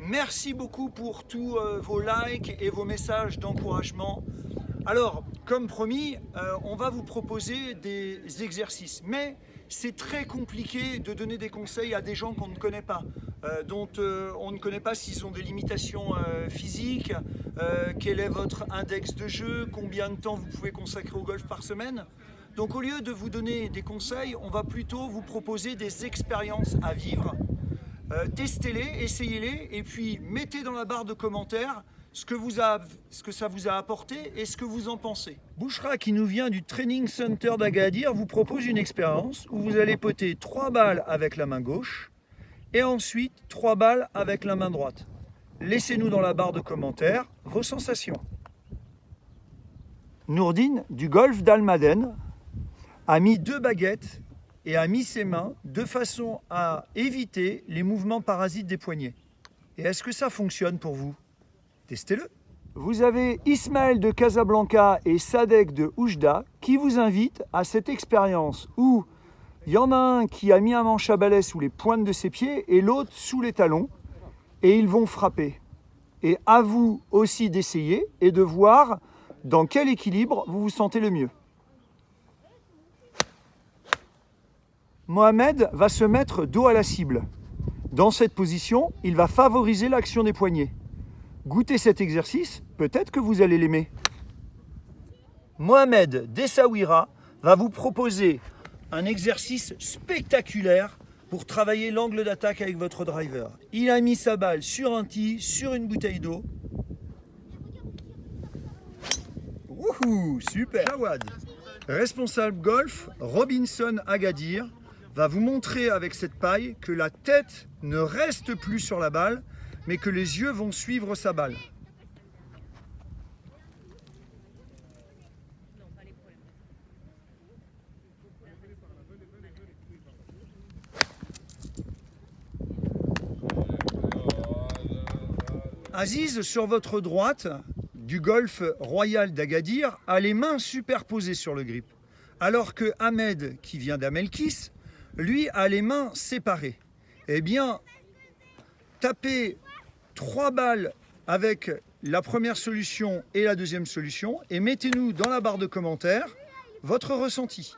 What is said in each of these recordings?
Merci beaucoup pour tous vos likes et vos messages d'encouragement. Alors, comme promis, on va vous proposer des exercices, mais c'est très compliqué de donner des conseils à des gens qu'on ne connaît pas, dont on ne connaît pas s'ils ont des limitations physiques, quel est votre index de jeu, combien de temps vous pouvez consacrer au golf par semaine. Donc au lieu de vous donner des conseils, on va plutôt vous proposer des expériences à vivre. Testez-les, essayez-les et puis mettez dans la barre de commentaires ce que ça vous a apporté et ce que vous en pensez. Bouchra, qui nous vient du Training Center d'Agadir, vous propose une expérience où vous allez poter 3 balles avec la main gauche et ensuite 3 balles avec la main droite. Laissez-nous dans la barre de commentaires vos sensations. Nourdine du golf d'Almaden a mis 2 baguettes et a mis ses mains de façon à éviter les mouvements parasites des poignets. Et est-ce que ça fonctionne pour vous? Testez-le. Vous avez Ismaël de Casablanca et Sadek de Oujda qui vous invitent à cette expérience où il y en a un qui a mis un manche à balai sous les pointes de ses pieds et l'autre sous les talons et ils vont frapper. Et à vous aussi d'essayer et de voir dans quel équilibre vous vous sentez le mieux. Mohamed va se mettre dos à la cible. Dans cette position, il va favoriser l'action des poignets. Goûtez cet exercice, peut-être que vous allez l'aimer. Mohamed Dessawira va vous proposer un exercice spectaculaire pour travailler l'angle d'attaque avec votre driver. Il a mis sa balle sur un tee, sur une bouteille d'eau. Wouhou, super. Jawad, responsable golf, Robinson Agadir, va vous montrer avec cette paille que la tête ne reste plus sur la balle, mais que les yeux vont suivre sa balle. Aziz, sur votre droite, du golf royal d'Agadir, a les mains superposées sur le grip, alors que Ahmed, qui vient d'Amelkis, lui a les mains séparées. Eh bien, tapez 3 balles avec la première solution et la deuxième solution et mettez-nous dans la barre de commentaires votre ressenti.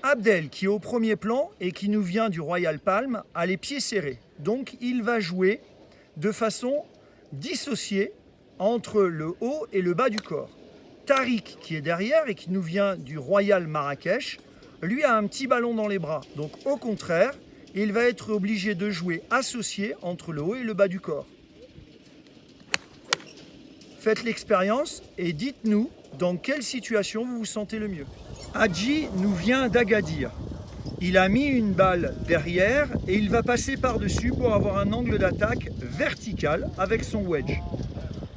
Abdel, qui est au premier plan et qui nous vient du Royal Palm, a les pieds serrés. Donc il va jouer de façon dissociée entre le haut et le bas du corps. Tariq, qui est derrière et qui nous vient du Royal Marrakech, lui a un petit ballon dans les bras. Donc au contraire, il va être obligé de jouer associé entre le haut et le bas du corps. Faites l'expérience et dites-nous dans quelle situation vous vous sentez le mieux. Hadji nous vient d'Agadir. Il a mis une balle derrière et il va passer par-dessus pour avoir un angle d'attaque vertical avec son wedge.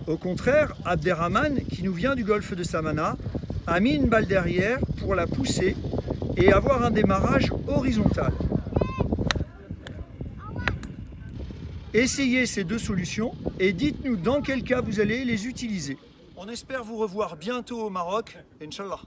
Au contraire, Abderrahman, qui nous vient du golfe de Samana, a mis une balle derrière pour la pousser et avoir un démarrage horizontal. Essayez ces 2 solutions et dites-nous dans quel cas vous allez les utiliser. On espère vous revoir bientôt au Maroc, Inch'Allah.